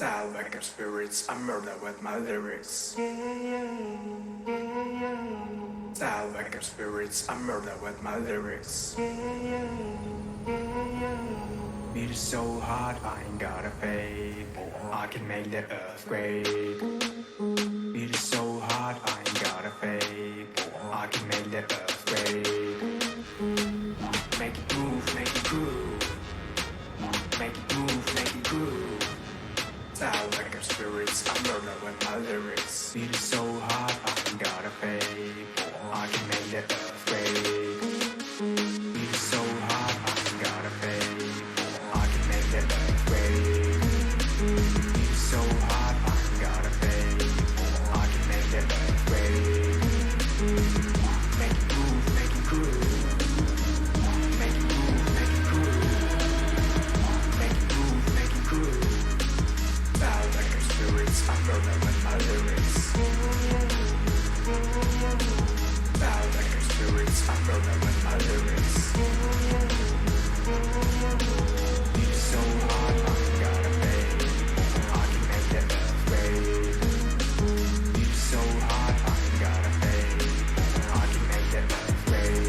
Salvator spirits, I murder with my lyrics. Salvator spirits, I murder with my lyrics. Beat is so hot, I ain't got a fake. I can make the earthquake. Beat is so hot, I ain't got a fake. I can make the earthquake. Make it move, make it groove. Make it move, make it groove. Salvator spirits, I murder with my lyrics. Beat is so hot, I ain't got a fake. I can make the earthquake. Beat is so hot, I ain't got a fake. I can make the earthquake. Beat is so hot, I ain't got a fake. I can make the earthquake. Make it move, make it groove. Make it move, make it groove. Make it move, make it groove. Salvator spirits, I murder with my lyrics. Salvator spirits, I murder with my lyrics. Beat is so hot, I ain't got a fake. I can make the earthquake. Beat is so hot, I ain't got a fake. I can make the earthquake.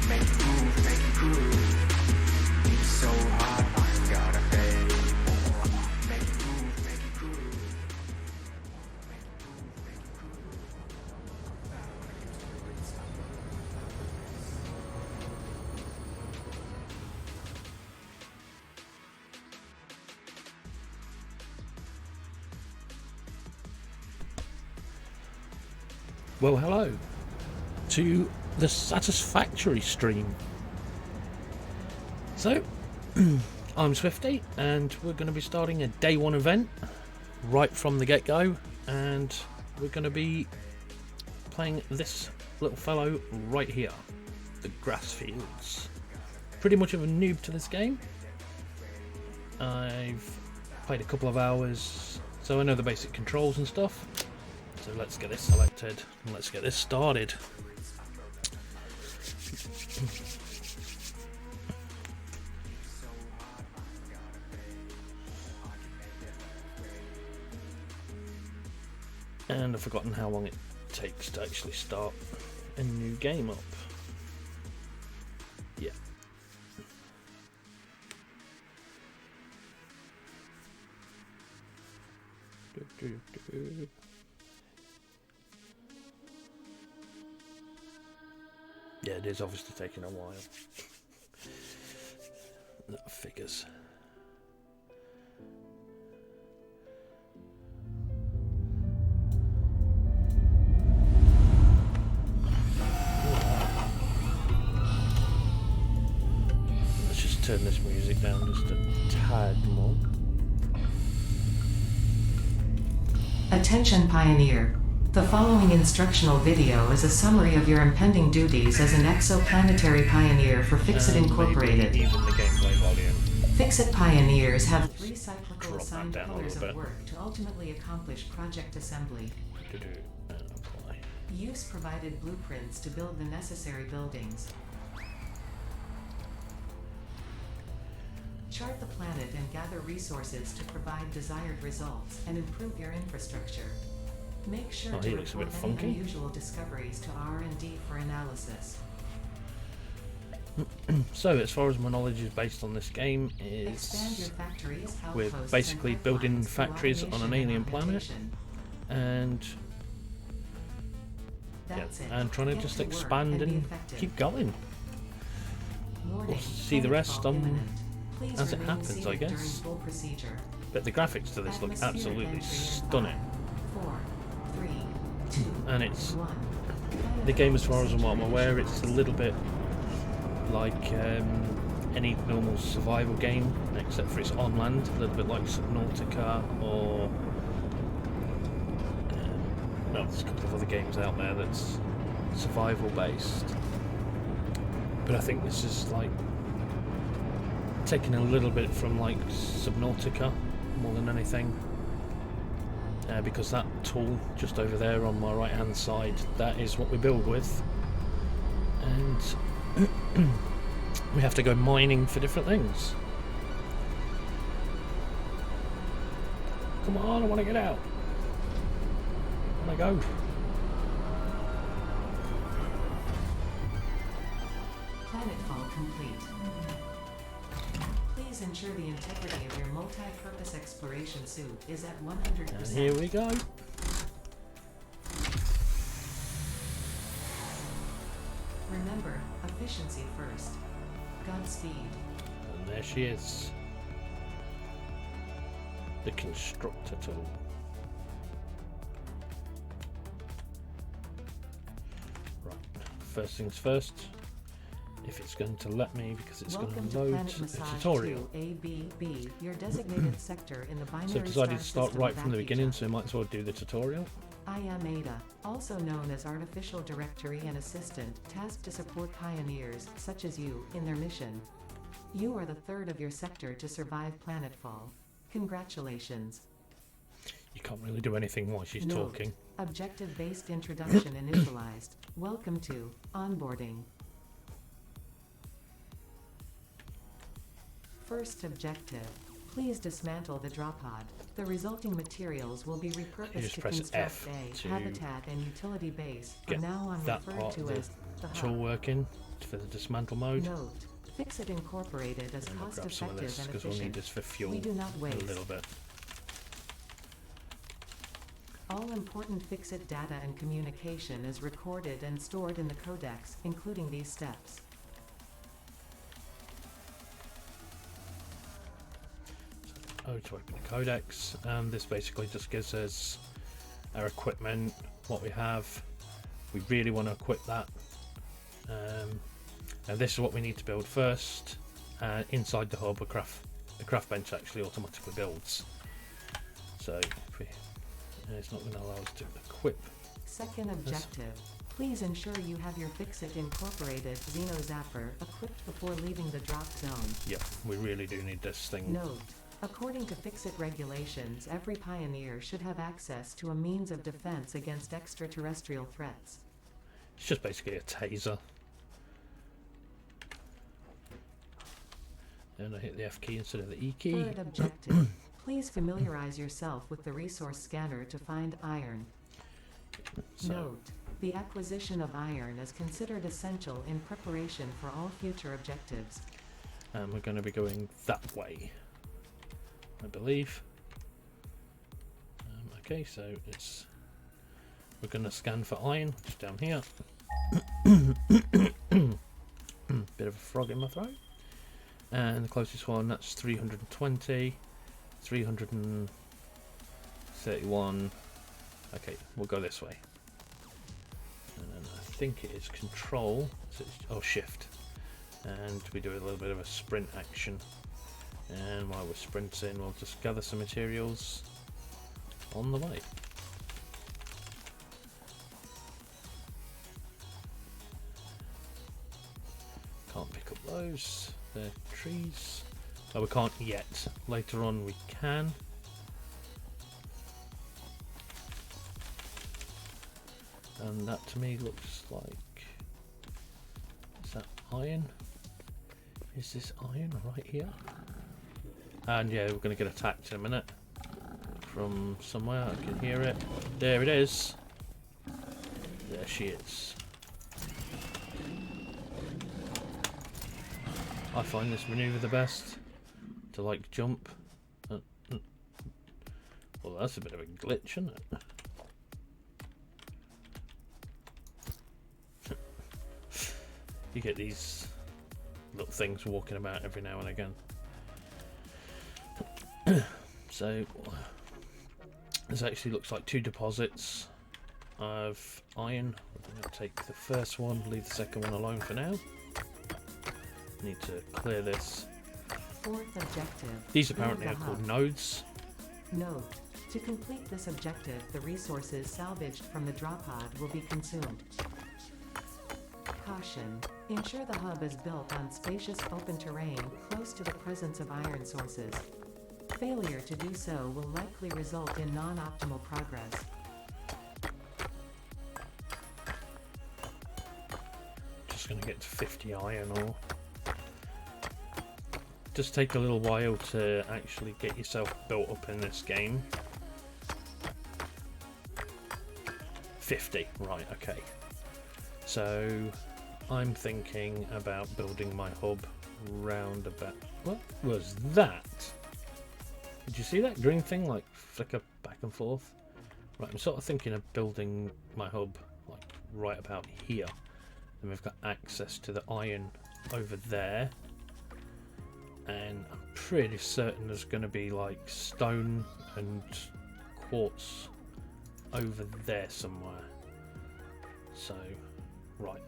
Make it move, make it groove. Beat is so hot, I ain't got a fake. Make it move, make it groove. Well, hello to the Satisfactory stream. So, I'm Swifty, and we're going to be starting a day one event right from the get-go, and we're going to be playing this little fellow right here, the grass fields. Pretty much of a noob to this game. I've played a couple of hours, so I know the basic controls and stuff. So let's get this selected and let's get this started. And I've forgotten how long it takes to actually start a new game up. Yeah. Yeah, it is obviously taking a while. Little figures. Let's just turn this music down just a tad more. Attention Pioneer. The following instructional video is a summary of your impending duties as an exoplanetary pioneer for Fixit Incorporated. Even the gameplay volume. Fixit Pioneers have 3 cyclical Drop assigned that down a pillars little of bit. work to ultimately accomplish project assembly. And apply. Use provided blueprints to build the necessary buildings. Chart the planet and gather resources to provide desired results and improve your infrastructure. Make sure Oh, he to looks a report bit any funky. unusual discoveries to R&D for analysis. So, as far as my knowledge is based on this game, Expand your is factories, we're outposts, basically and building pipelines through factories on an automation alien and planet, automation. and That's it. and trying to Get just to work expand be and effective. keep going. Warning, We'll see the rest planetfall on imminent. Please as it remain happens, I seated guess. during full procedure. But the graphics to this look Atmospheric absolutely entry in stunning, 5, 4, 3, 2, and it's 1. the game, as far as I'm aware, it's a little bit like any normal survival game, except for it's on land, a little bit like Subnautica or well, there's a couple of other games out there that's survival based, but I think this is like taking a little bit from like Subnautica more than anything, because that tool just over there on my right hand side, that is what we build with, and we have to go mining for different things. Come on, I want to get out. I want to go. Planetfall complete. Please ensure the integrity of your multi-purpose exploration suit is at 100%. And here we go. Remember, efficiency first. Godspeed. And there she is. The constructor tool. Right, first things first. If it's going to let me, because it's Welcome going to load Planet a Massage tutorial. 2 ABB, your designated sector in the binary So I've decided to star start system right of from the Akija. beginning, so I might as well do the tutorial. I am Ada, also known as Artificial Directory and Assistant, tasked to support pioneers, such as you, in their mission. You are the third of your sector to survive planetfall. Congratulations. You can't really do anything while she's Note, talking. Objective-based introduction initialized. Welcome to onboarding. First objective. Please dismantle the drop pod. The resulting materials will be repurposed just to press construct F a to habitat and utility base, from Get now on that referred part to of the as the tool hub. working for the dismantle mode. Note, Fix-It Incorporated is And we'll grab some of cost-effective this and because we'll need efficient. this for fuel We do not a waste. little bit. All important Fix-It data and communication is recorded and stored in the codex, including these steps. Oh, to open the codex, and this basically just gives us our equipment, what we have. We really want to equip that. And this is what we need to build first. Inside the hub, the craft bench actually automatically builds. So if we, it's not going to allow us to equip. Second objective. Please ensure you have your Fix-It Incorporated Xeno Zapper equipped before leaving the drop zone. Yep, we really do need this thing. Note, according to Fix-It regulations, every pioneer should have access to a means of defense against extraterrestrial threats. It's just basically a taser. And I hit the F key instead of the E key. Third objective. Please familiarize yourself with the resource scanner to find iron. So, Note, the acquisition of iron is considered essential in preparation for all future objectives. and we're going to be going that way, I believe. Okay, so we're going to scan for iron, which is down here. Bit of a frog in my throat. And the closest one, that's 320, 331. Okay, we'll go this way. And then I think it is control, so it's, shift. And we do a little bit of a sprint action. And while we're sprinting, we'll just gather some materials on the way. Can't pick up those, they're trees. Oh, we can't yet. Later on we can. And that to me looks like, is that iron? Is this iron right here? And yeah, we're going to get attacked in a minute from somewhere. I can hear it. There it is. There she is. I find this maneuver the best, to like jump. Well, that's a bit of a glitch, isn't it? You get these little things walking about every now and again. So this actually looks like two deposits of iron. We're going to take the first one, leave the second one alone for now. Need to clear this. Fourth objective. These apparently are called nodes. Note, to complete this objective, the resources salvaged from the drop pod will be consumed. Caution. Ensure the hub is built on spacious open terrain close to the presence of iron sources. Failure to do so will likely result in non-optimal progress. Just going to get to 50 iron ore. Does take a little while to actually get yourself built up in this game. 50, right, okay. So I'm thinking about building my hub round about... What was that? Did you see that green thing like flicker back and forth? Right, I'm sort of thinking of building my hub like right about here. And we've got access to the iron over there. And I'm pretty certain there's going to be like stone and quartz over there somewhere. So, right.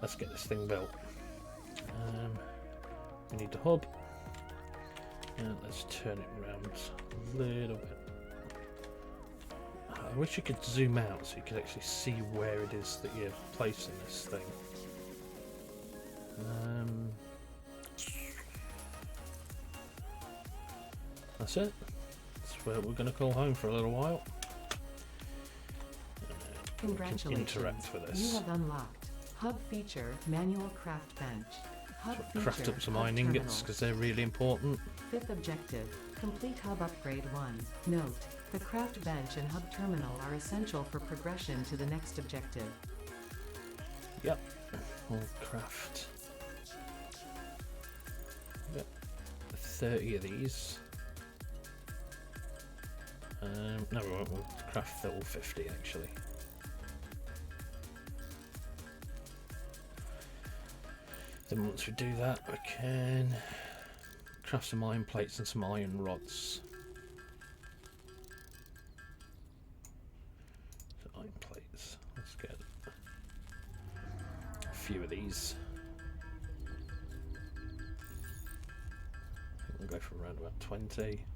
Let's get this thing built. We need the hub. And let's turn it around a little bit. I wish you could zoom out so you could actually see where it is that you're placing this thing. That's it. That's where we're going to call home for a little while. Congratulations. Interact with this. You have unlocked Hub Feature Manual Craft Bench. Hub So craft feature, up some hub iron ingots terminal. because they're really important. Fifth objective, complete Hub Upgrade 1. Note, the craft bench and hub terminal are essential for progression to the next objective. Yep. We'll craft 30 of these. No, we won't. We'll craft all 50 actually. Then once we do that, we can craft some iron plates and some iron rods. So iron plates. Let's get a few of these. I think we'll go for around about 20.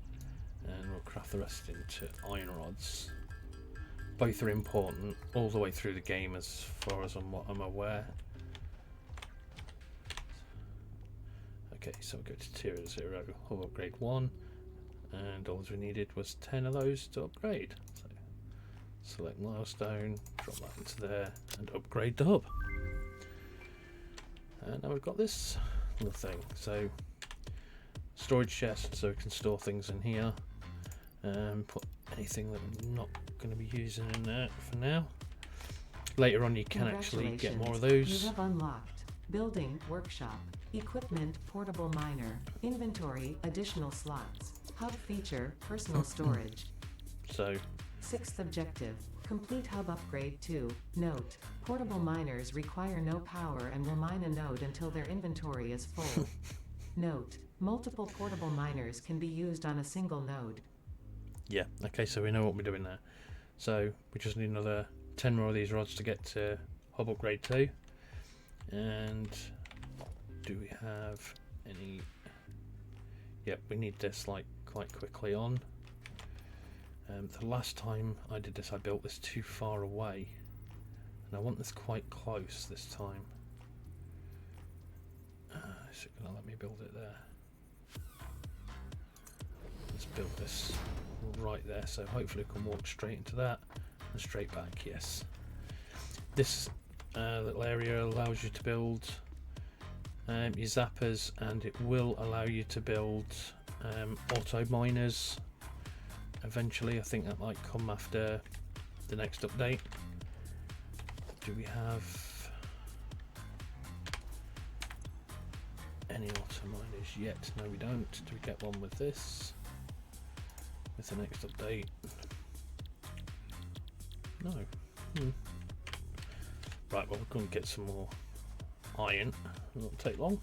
And we'll craft the rest into iron rods. Both are important all the way through the game as far as I'm aware. Okay, so we'll go to tier 0, hub upgrade 1, and all we needed was 10 of those to upgrade. So select milestone, drop that into there, and upgrade the hub. And now we've got this little thing. So storage chest, so we can store things in here. Put anything that we're not going to be using in there for now. Later on you can actually get more of those. You have unlocked Building Workshop, Equipment Portable Miner, Inventory Additional Slots, Hub Feature Personal Storage. So Sixth objective, complete Hub Upgrade 2. Note, portable miners require no power and will mine a node until their inventory is full. Note, multiple portable miners can be used on a single node. yeah, okay, so we know what we're doing there. So we just need another 10 more of these rods to get to hub upgrade 2. And do we have any? Yep, we need this like quite quickly on. The last time I did this I built this too far away, and I want this quite close this time. Is it gonna let me build it there? Let's build this right there, so hopefully I can walk straight into that and straight back. Yes, this little area allows you to build your zappers, and it will allow you to build auto miners eventually. I think that might come after the next update. Do we have any auto miners yet? No, we don't. Do we get one with this? With the next update? No. Right, well, we're going to get some more iron. It won't take long.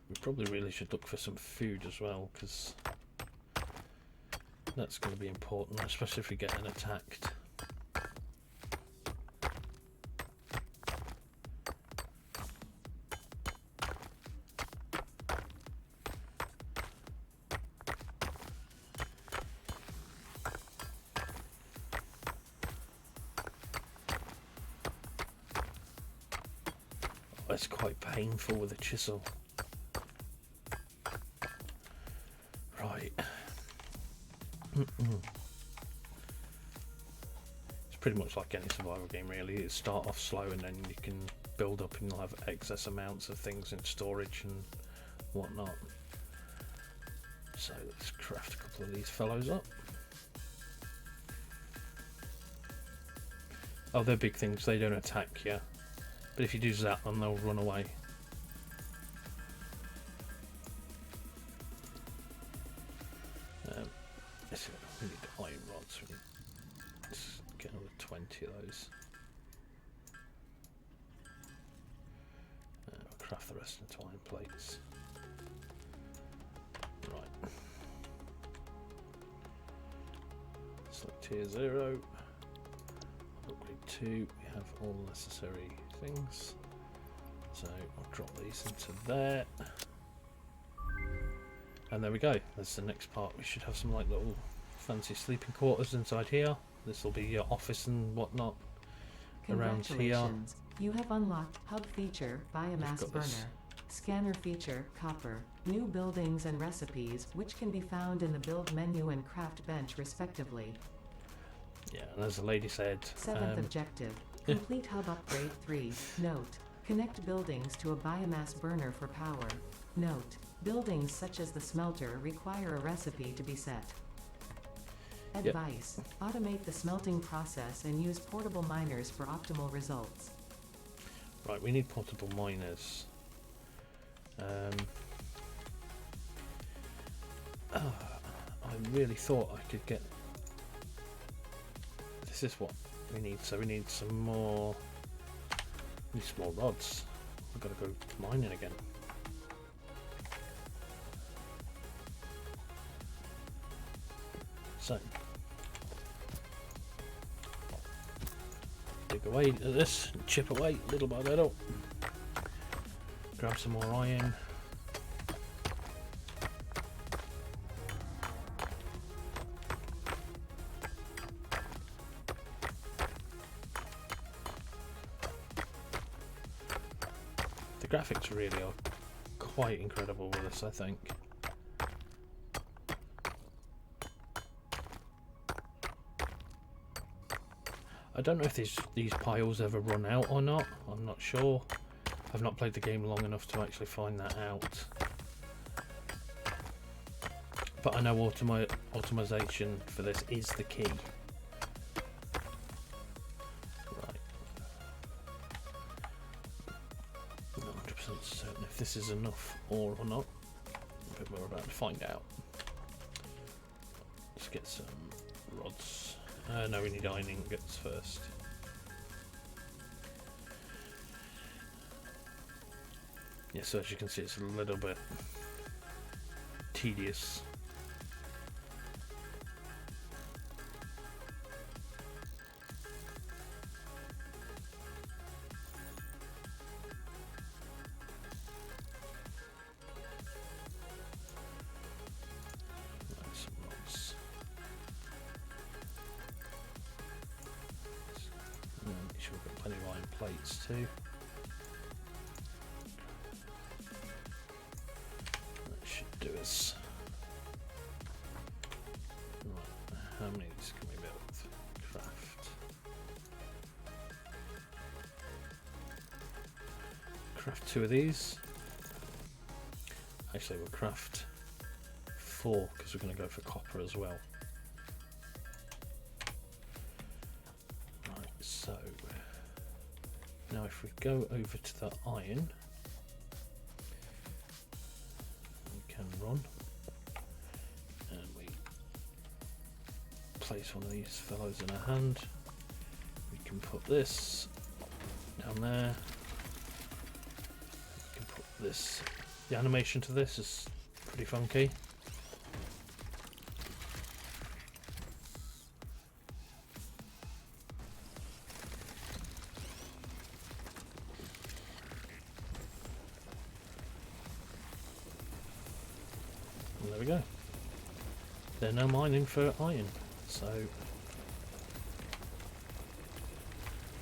We probably really should look for some food as well, because that's going to be important, especially if we get attacked. It's quite painful with a chisel. Right. It's pretty much like any survival game really. You start off slow and then you can build up and you'll have excess amounts of things in storage and whatnot. So let's craft a couple of these fellows up. Oh, they're big things. They don't attack, yeah. But if you do zap them, they'll run away. We need iron rods. We need let's get another 20 of those. We'll craft the rest into iron plates. Right. Select tier 0. Upgrade 2. We have all necessary things. So I'll drop these into there. And there we go. That's the next part. We should have some like little fancy sleeping quarters inside here. This will be your office and whatnot around here. Congratulations. You have unlocked hub feature, biomass burner, this. scanner feature, copper, new buildings and recipes, which can be found in the build menu and craft bench respectively. Yeah, and as the lady said, 7th objective. Complete hub upgrade 3. Note. Connect buildings to a biomass burner for power. Note. Buildings such as the smelter require a recipe to be set. Advice. Automate the smelting process and use portable miners for optimal results. Right, we need portable miners. I really thought I could get... This is what we need, so we need some more... We need some more rods. We've got to go mining again. So, dig away at this, and chip away little by little. Grab some more iron. The graphics really are quite incredible with this, I think. I don't know if these piles ever run out or not. I'm not sure. I've not played the game long enough to actually find that out. But I know automation for this is the key. Right. Not 100% certain if this is enough ore or not. But we're about to find out. Let's get some rods. No, we need iron ingots first. Yeah, so as you can see, it's a little bit tedious. Plates too. That should do us. Right, how many of these can we build? Craft. Craft 2 of these. Actually, we'll craft 4 because we're going to go for copper as well. Right, so. Now if we go over to the iron, we can run, and we place one of these fellows in our hand. We can put this down there. We can put this, the animation to this is pretty funky. There we go. They're now mining for iron, so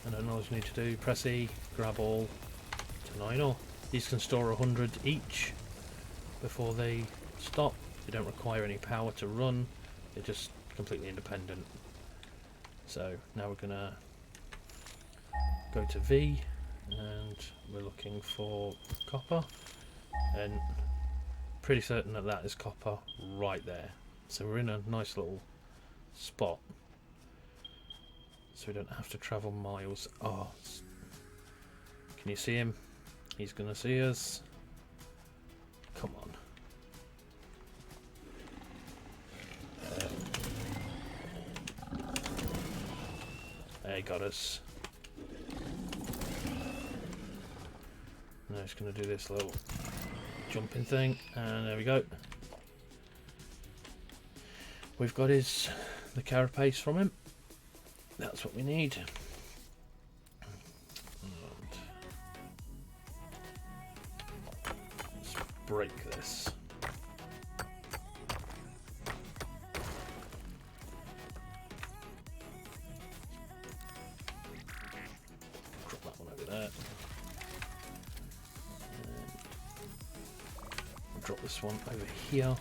and then all you need to do, press E, grab all to 9 ore. These can store 100 each before they stop. They don't require any power to run, they're just completely independent. So now we're gonna go to V and we're looking for copper, and pretty certain that that is copper right there. So we're in a nice little spot. so we don't have to travel miles. Oh, can you see him? He's gonna see us. Come on. There, he got us. Now he's gonna do this little jumping thing, and there we go. We've got the carapace from him. That's what we need. And let's break this. Drop that one over there. And drop this one over here.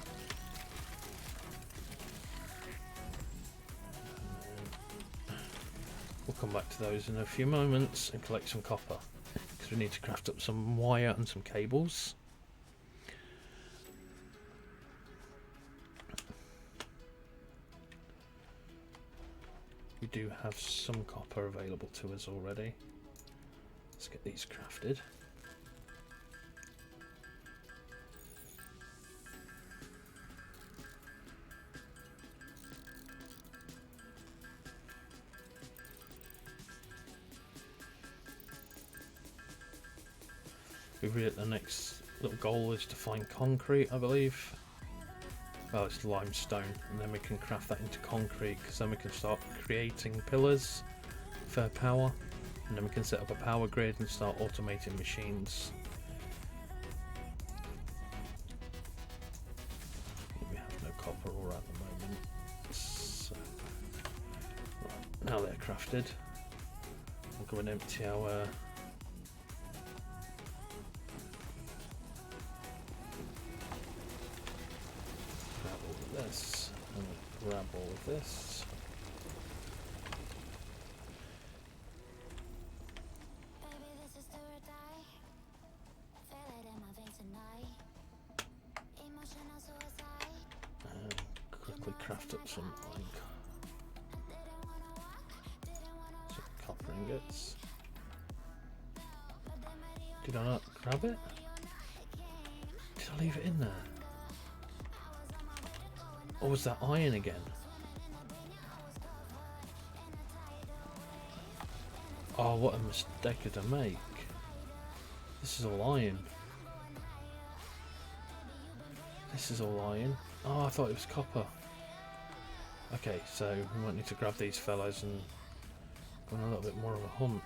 We'll come back to those in a few moments and collect some copper, because we need to craft up some wire and some cables. We do have some copper available to us already. Let's get these crafted. The next little goal is to find concrete, I believe. Well, it's limestone, and then we can craft that into concrete, because then we can start creating pillars for power, and then we can set up a power grid and start automating machines. We have no copper ore at the moment, so right, now they're crafted. We'll go and empty our this, and we'll grab all of this. And quickly craft up some copper ingots. Did I not grab it? Did I leave it in there? Or was that iron again? Oh, what a mistake did I make? This is all iron. This is all iron. Oh, I thought it was copper. Okay, so we might need to grab these fellas and go on a little bit more of a hunt.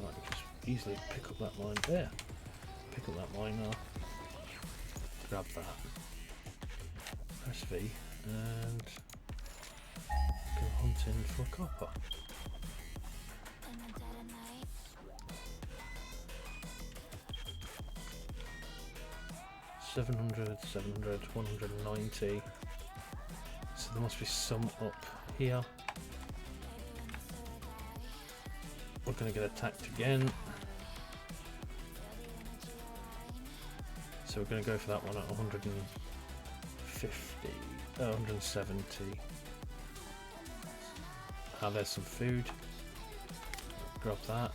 Right, we can just easily pick up that mine there. Pick up that mine now. Grab that. Press V and go hunting for copper. $700, 190. So there must be some up here. We're going to get attacked again. So we're going to go for that one at 170. Ah, there's some food. Grab that.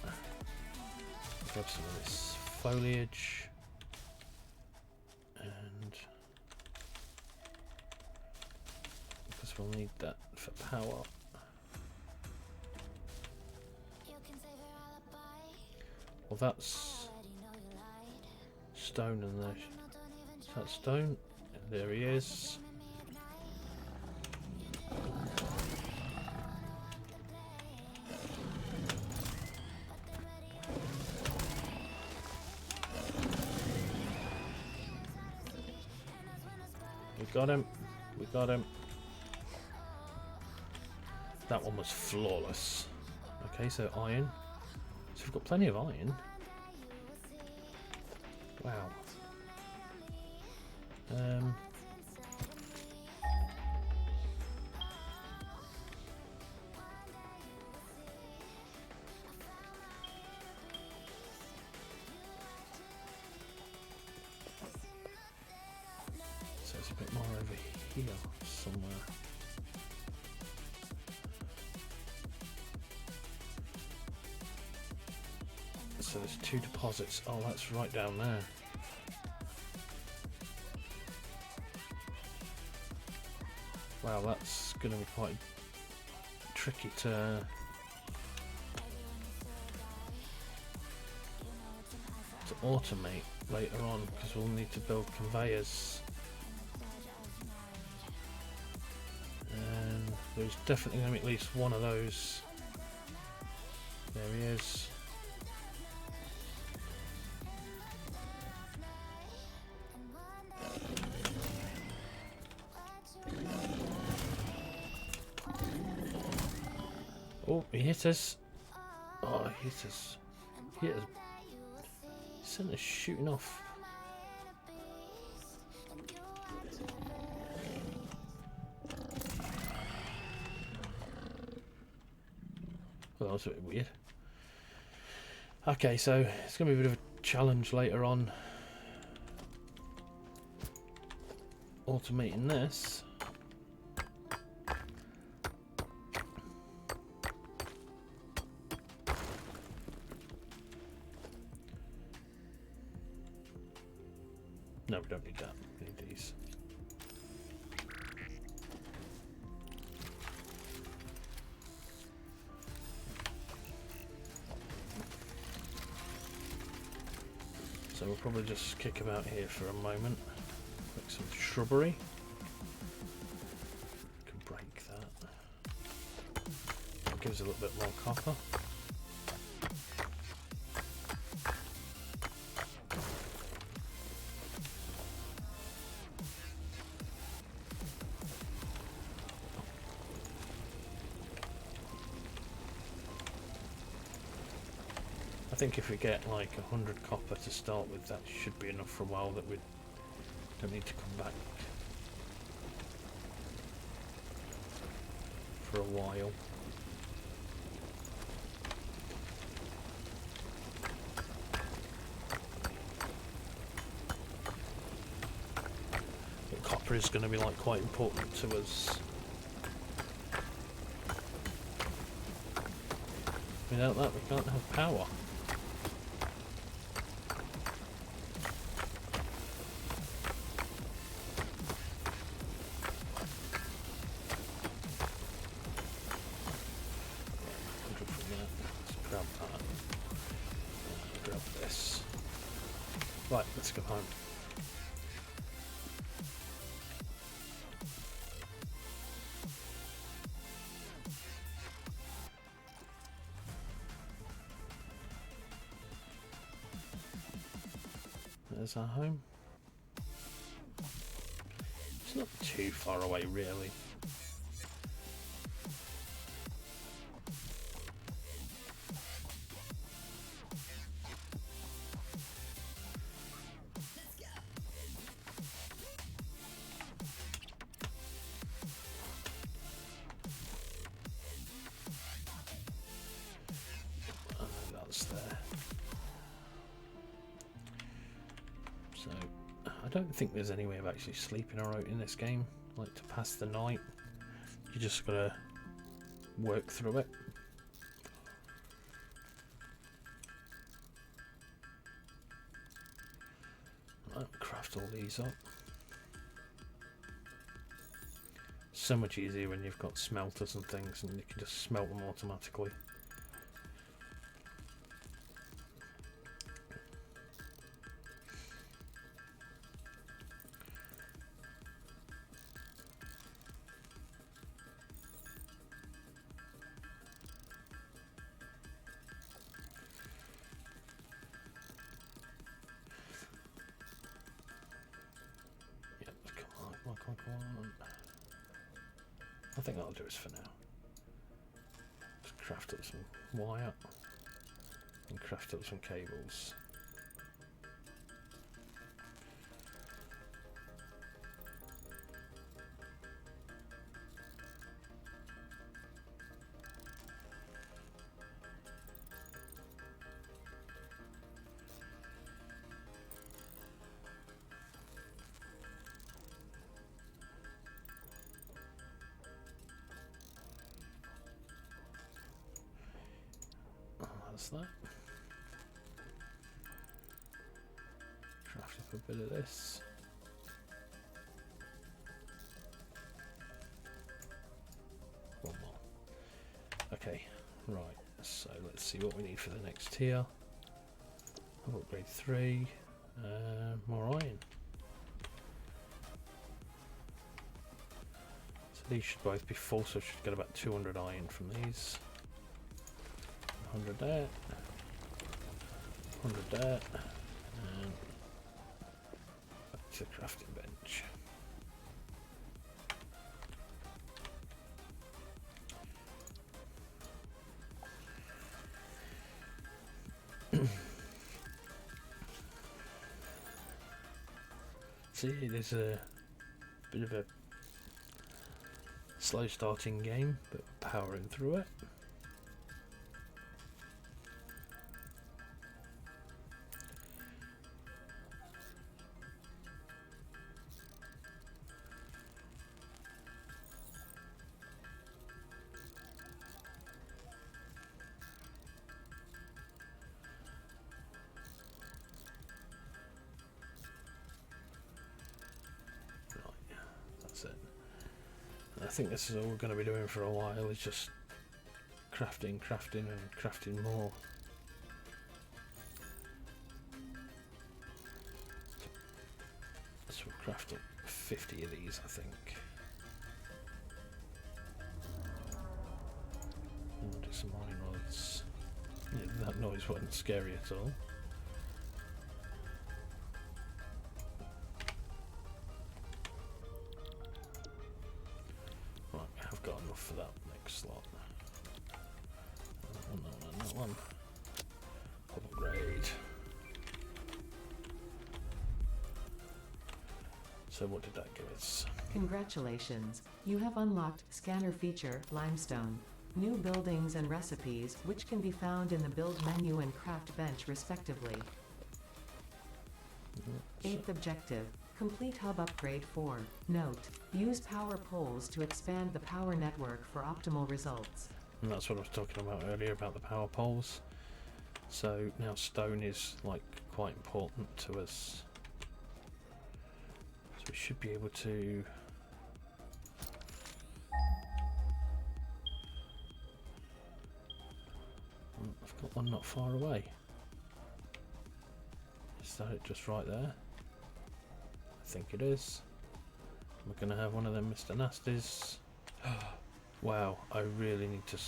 Grab some of this foliage. And because we'll need that for power. Well, that's stone in there. Is that stone? There he is. We got him. We got him. That one was flawless. Okay, so iron. So we've got plenty of iron. Wow. So it's a bit more over here somewhere. so there's 2 deposits. Oh, that's right down there. Wow, that's going to be quite tricky to automate later on, because we'll need to build conveyors. And there's definitely going to be at least one of those. There he is. Oh, he hit us. Oh, he hit us. He hit us. Sent us shooting off. Well, that was a bit weird. Okay, so it's going to be a bit of a challenge later on. Automating this. No, we don't need that. We need these. So we'll probably just kick about here for a moment. Make some shrubbery. Can break that. That gives a little bit more copper. I think if we get like 100 copper to start with, that should be enough for a while, that we don't need to come back for a while. But copper is going to be like quite important to us. Without that we can't have power. Right, let's go home. There's our home. It's not too far away, really. There. So I don't think there's any way of actually sleeping or out in this game, like to pass the night. You just gotta work through it. I'll craft all these up. So much easier when you've got smelters and things and you can just smelt them automatically. I think that'll do us for now. Just craft up some wire and craft up some cables. That. a bit of this. One more. Okay, right, so let's see what we need for the next tier. Upgrade 3, more iron. So these should both be full, so I should get about 200 iron from these. 100 there, 100 there, and back to the crafting bench. See, there's a bit of a slow starting game, but powering through it. I think this is all we're going to be doing for a while, is just crafting and crafting more. So we'll craft up 50 of these, I think. And we'll do some iron rods. Yeah, that noise wasn't scary at all. For that next slot. That one. Upgrade. So what did that give us? Congratulations, you have unlocked Scanner Feature Limestone. New buildings and recipes, which can be found in the build menu and craft bench respectively. 8th objective. Complete hub upgrade 4. Note, use power poles to expand the power network for optimal results. And that's what I was talking about earlier, about the power poles. So now stone is like quite important to us. So we should be able to... I've got one not far away. Is that it just right there? I think it is. We're going to have one of them Mr. Nasties. Wow, I really need to...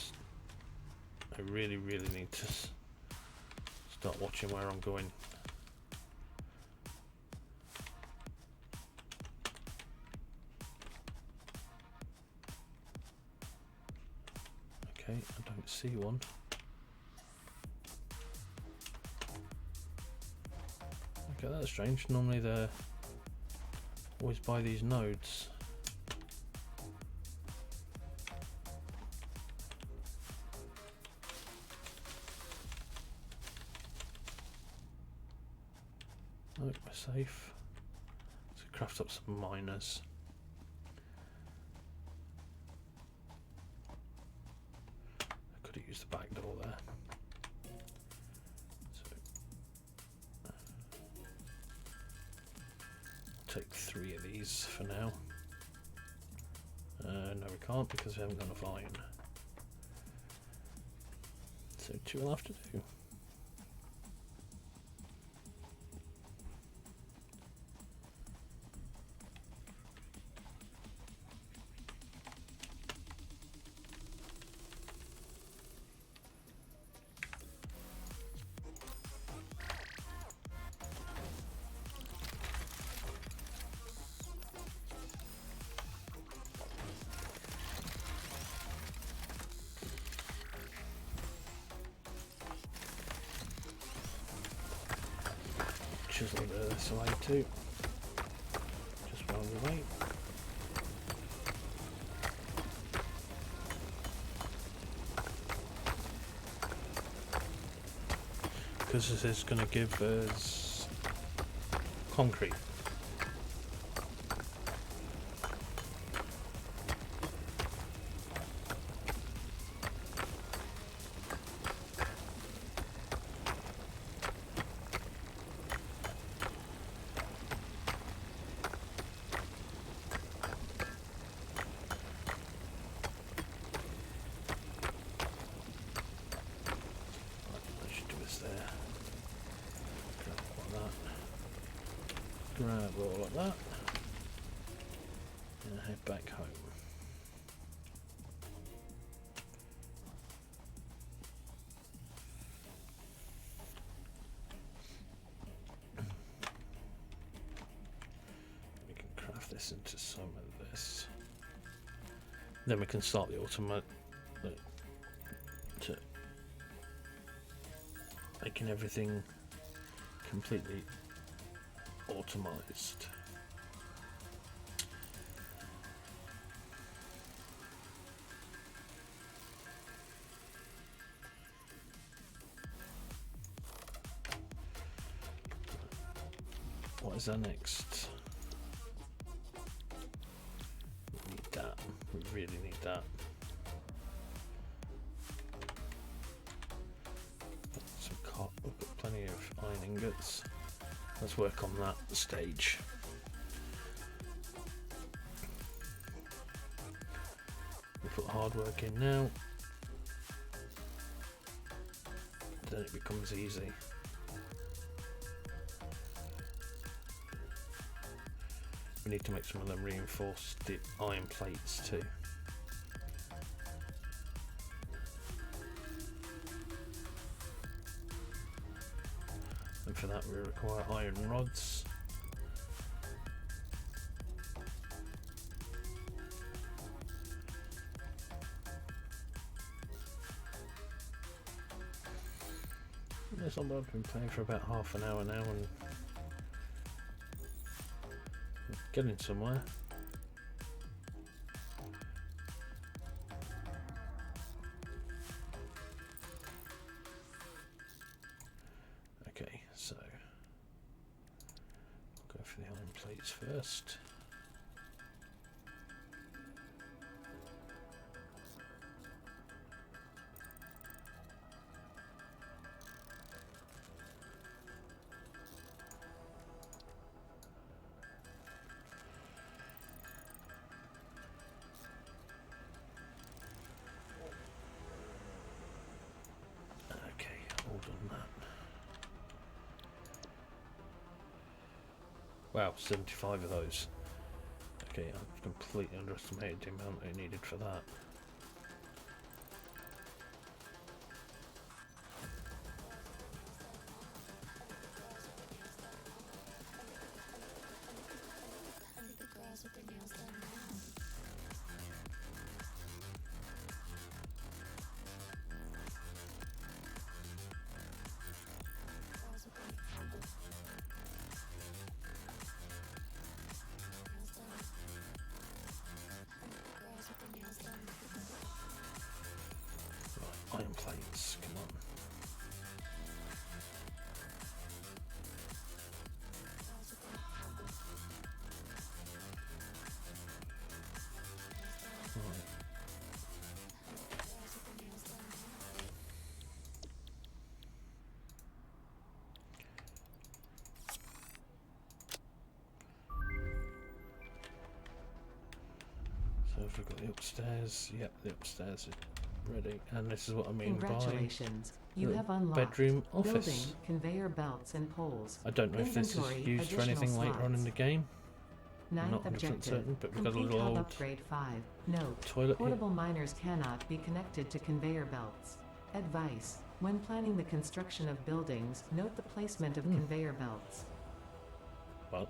I really need to start watching where I'm going. Okay, I don't see one. Okay, that's strange. Normally they're always by these nodes. Nope, we're safe. So craft up some miners. I could have used the back door there. Take 3 of these for now. No, we can't because we haven't got enough iron. So 2 will have to do. Chisel this away too, just while we wait. Because this is going to give us concrete. grab all of that and head back home. We can craft this into some of this. Then we can start the automatic to making everything completely automized. What is our next? We need that. We really need that. Some cotton. We've got plenty of iron ingots. Let's work on that stage. We put hard work in now. Then it becomes easy. We need to make some of them reinforced iron plates too. And for that we require iron rods. Yes, I've been playing for about half an hour now and getting somewhere. Okay, so I'll go for the iron plates first. Wow, 75 of those. Okay, I've completely underestimated the amount I needed for that. Iron plates, come on. Right. So if we've got the upstairs, yep, the upstairs is ready, and this is what I mean by Congratulations, you have unlocked bedroom building, office. conveyor belts and poles. I don't know if this is Inventory, used for anything additional later on in the slots. game. I'm Ninth not 100% objective. certain, but we've got a Complete little hub old upgrade 5. Note, toilet here. portable miners cannot be connected to conveyor belts. Advice, when planning the construction of buildings, note the placement of conveyor belts. Well,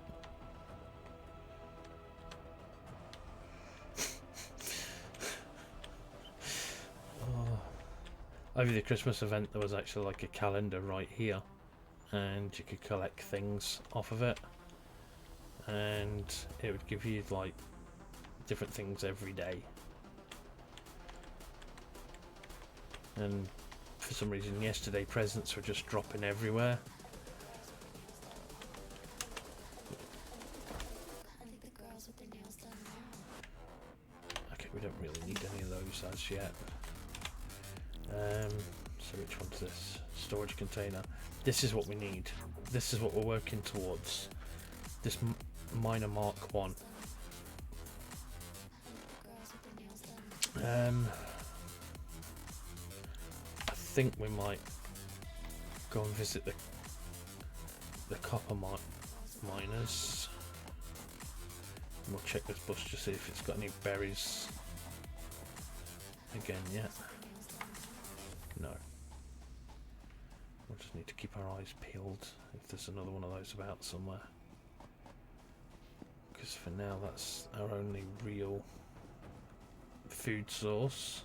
over the Christmas event there was actually like a calendar right here, and you could collect things off of it, and it would give you like different things every day. And for some reason yesterday presents were just dropping everywhere. Okay, we don't really need any of those as yet. So which one's this? Storage container. This is what we need. This is what we're working towards. This miner Mark 1. I think we might go and visit the copper mine. miners. And we'll check this bush to see if it's got any berries again yet. No. We'll just need to keep our eyes peeled if there's another one of those about somewhere. Because for now that's our only real food source.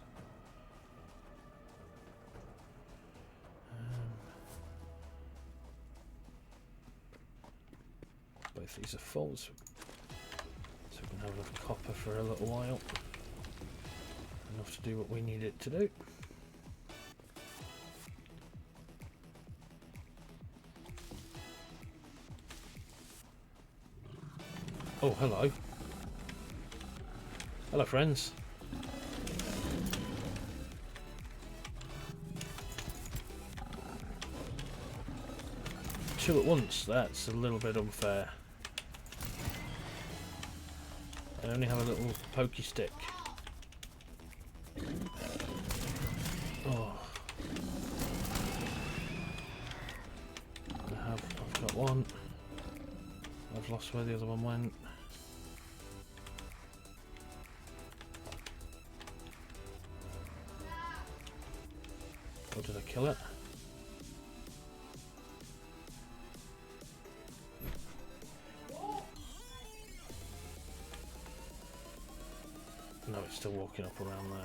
Both these are full, so we can have enough copper for a little while. Enough to do what we need it to do. Oh, hello. Hello, friends. Two at once, that's a little bit unfair. I only have a little pokey stick. Oh. I've got one. I've lost where the other one went. Or did I kill it? No, it's still walking up around there.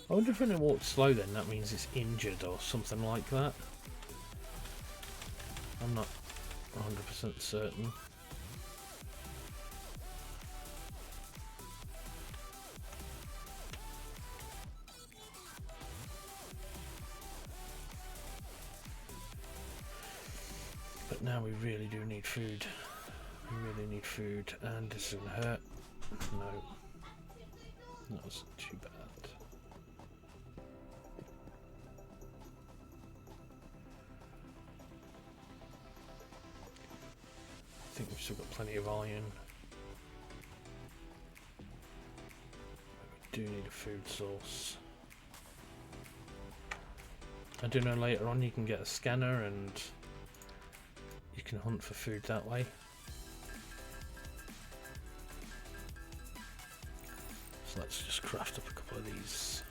I wonder if when it walks slow then that means it's injured or something like that. I'm not 100% certain. But now we really do need food. We really need food, and this is gonna hurt. No. That wasn't too bad. I think we've still got plenty of iron. But we do need a food source. I do know later on you can get a scanner and you can hunt for food that way. So let's just craft up a couple of these.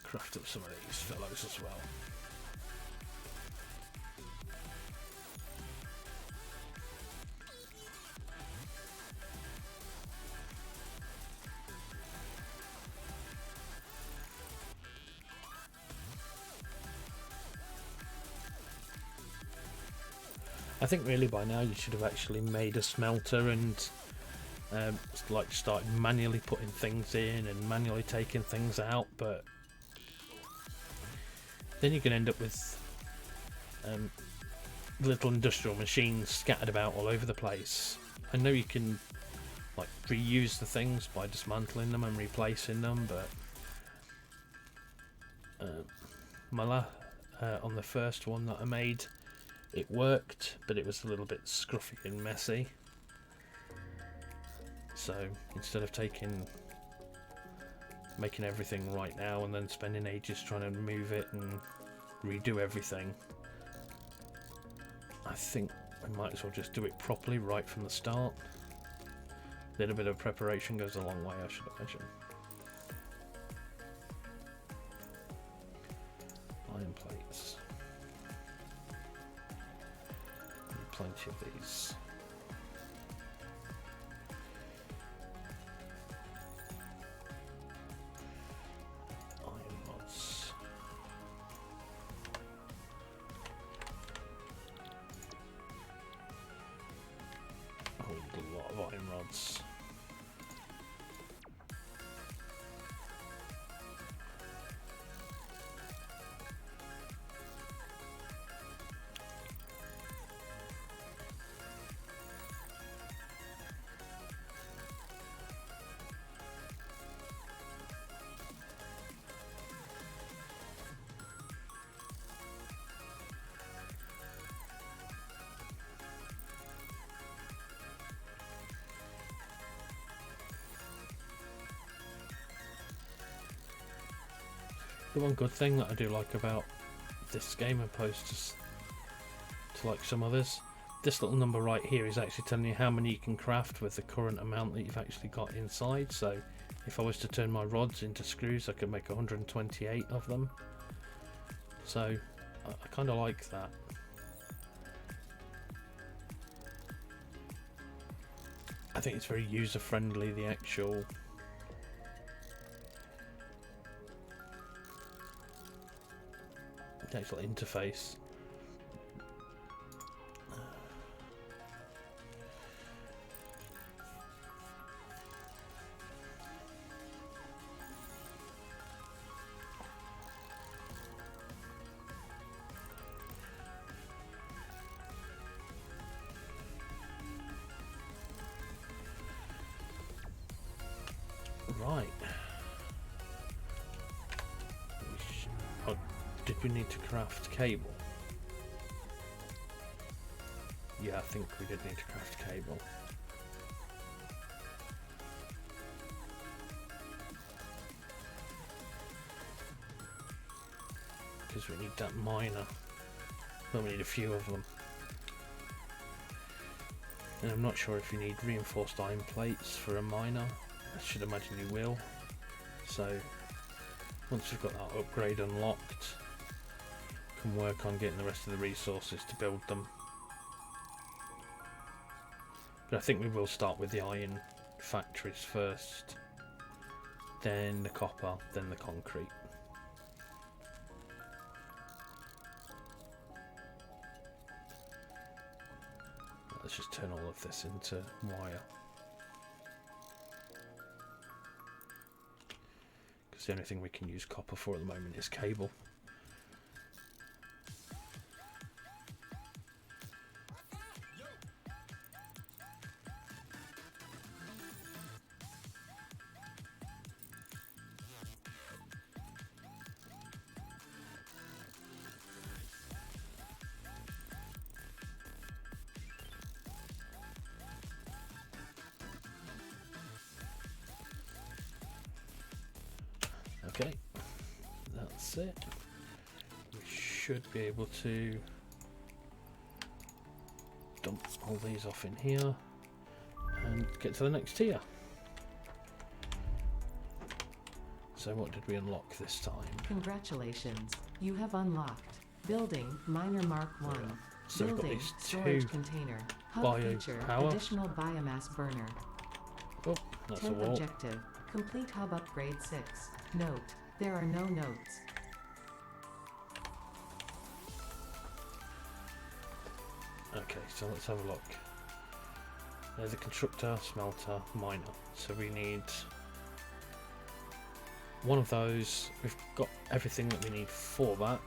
Craft up some of these fellows as well. I think really by now you should have actually made a smelter and like started manually putting things in and manually taking things out, but then you can end up with little industrial machines scattered about all over the place. I know you can like reuse the things by dismantling them and replacing them, but on the first one that I made, it worked, but it was a little bit scruffy and messy. So instead of making everything right now and then spending ages trying to move it and redo everything, I think we might as well just do it properly right from the start. A little bit of preparation goes a long way, I should imagine. Iron plates. And plenty of these. The one good thing that I do like about this game opposed to like some others, this little number right here is actually telling you how many you can craft with the current amount that you've actually got inside. So if I was to turn my rods into screws, I could make 128 of them. So I kind of like that. I think it's very user friendly, the actual interface. Right. Oh, did we need to craft cable? Yeah, I think we did need to craft cable. Because we need that miner. Well, we need a few of them. And I'm not sure if you need reinforced iron plates for a miner. I should imagine you will. So once we've got that upgrade unlocked, can work on getting the rest of the resources to build them. But I think we will start with the iron factories first, then the copper, then the concrete. Let's just turn all of this into wire. Because the only thing we can use copper for at the moment is cable. Okay, that's it. We should be able to dump all these off in here and get to the next tier. So what did we unlock this time? Congratulations, you have unlocked Building Miner Mark 1. So we've got Building these storage two container. Hub bio feature power. additional biomass burner. Oh, that's a 10th wall. objective, complete hub upgrade 6. Note, there are no notes. Okay, so let's have a look. There's a constructor, smelter, miner. So we need one of those. We've got everything that we need for that.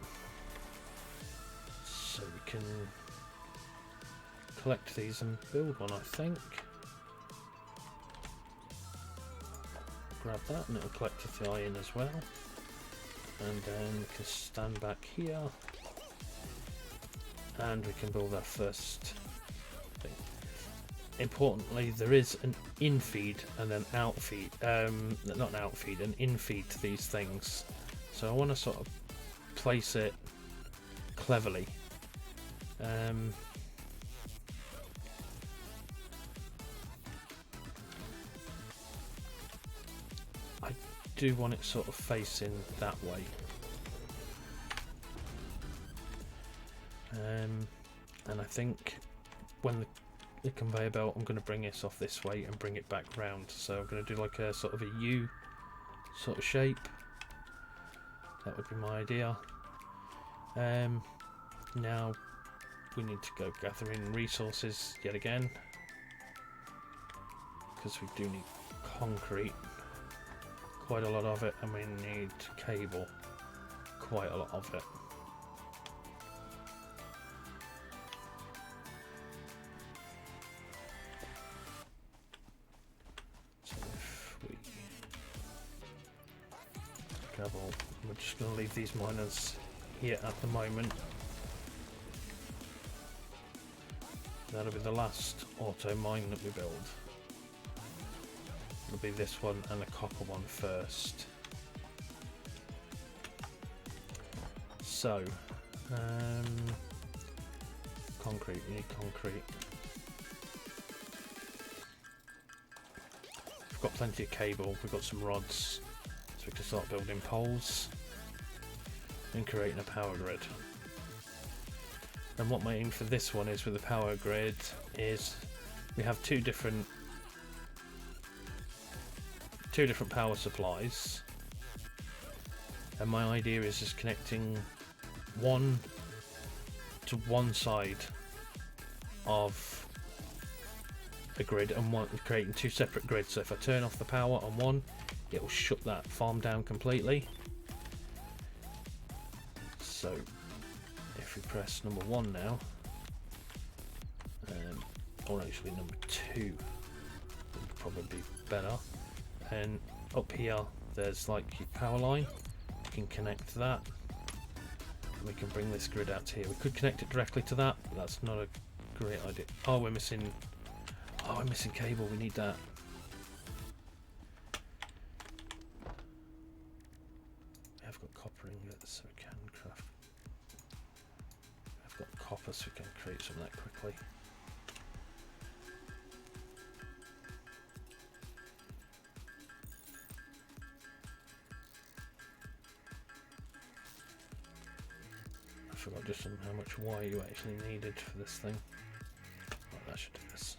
So we can collect these and build one, I think. Grab that and it'll collect the iron as well. And then we can stand back here. And we can build our first thing. Importantly, there is an in-feed and an out-feed, not an out-feed, an in-feed to these things. So I want to sort of place it cleverly. I do want it sort of facing that way. And I think when the conveyor belt, I'm going to bring this off this way and bring it back round. So I'm going to do like a sort of a U sort of shape. That would be my idea. Now we need to go gathering resources yet again, because we do need concrete, quite a lot of it, and we need cable, quite a lot of it. We're just going to leave these miners here at the moment. That'll be the last auto mine that we build. It'll be this one and the copper one first. So, concrete, we need concrete. We've got plenty of cable, we've got some rods, so we can start building poles and creating a power grid. And what my aim for this one is with the power grid is we have two different power supplies, and my idea is just connecting one to one side of a grid and creating two separate grids. So if I turn off the power on one, it will shut that farm down completely. So if we press number 1 now, or actually number 2 would probably be better, and up here there's like your power line. You can connect that, and we can bring this grid out to here. We could connect it directly to that, but that's not a great idea. Oh, we're missing cable, we need that. I've got copper ingots, so we can craft. I've got copper, so we can create some of that quickly. I forgot just on how much wire you actually needed for this thing. Right, that should do this.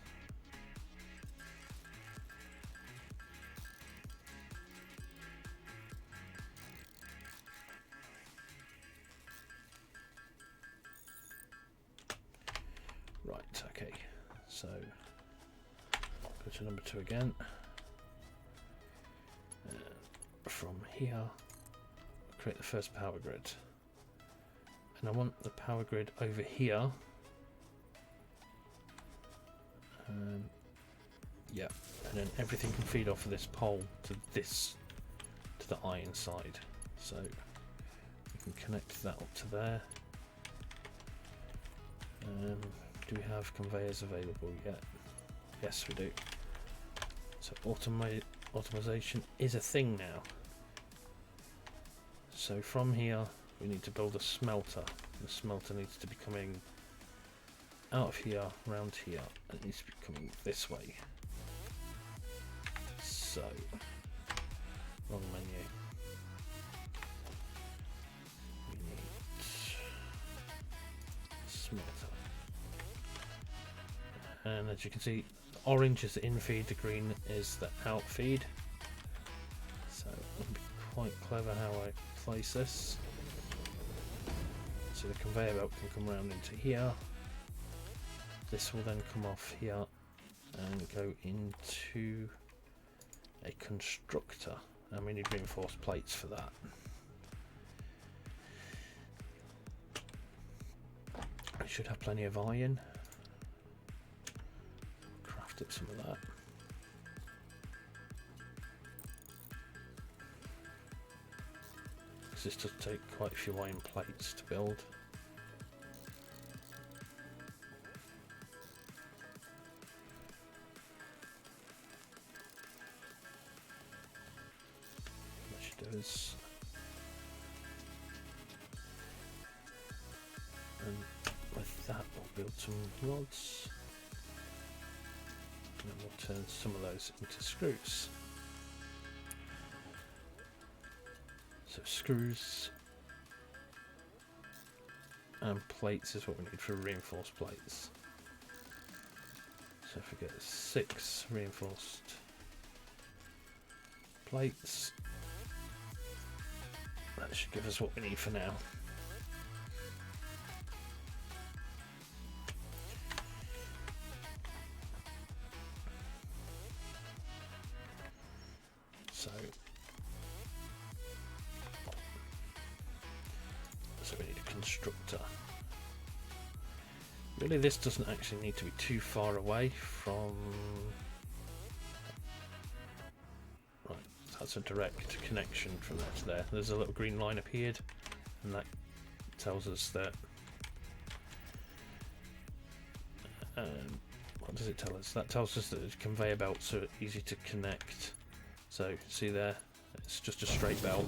Right, okay, so go to number 2 again. From here, create the first power grid. And I want the power grid over here. Yeah, and then everything can feed off of this pole to the iron side. So we can connect that up to there. Do we have conveyors available yet? Yes, we do. So automation is a thing now. So from here we need to build a smelter. The smelter needs to be coming out of here, round here. It needs to be coming this way. So, wrong menu. We need smelter. And as you can see, the orange is the in feed, the green is the out feed. So it'll be quite clever how I place this. So the conveyor belt can come round into here. This will then come off here and go into a constructor, and we need reinforced plates for that. I should have plenty of iron. Crafted some of that. Because this does take quite a few iron plates to build. Does, and with that we'll build some rods, and then we'll turn some of those into screws. So screws and plates is what we need for reinforced plates. So if we get 6 reinforced plates, that should give us what we need for now. So we need a constructor. Really, this doesn't actually need to be too far away from. Right, that's a direct connection from that to there. There's a little green line appeared, and that tells us that. What does it tell us? That tells us that the conveyor belts are easy to connect. So see there, it's just a straight belt.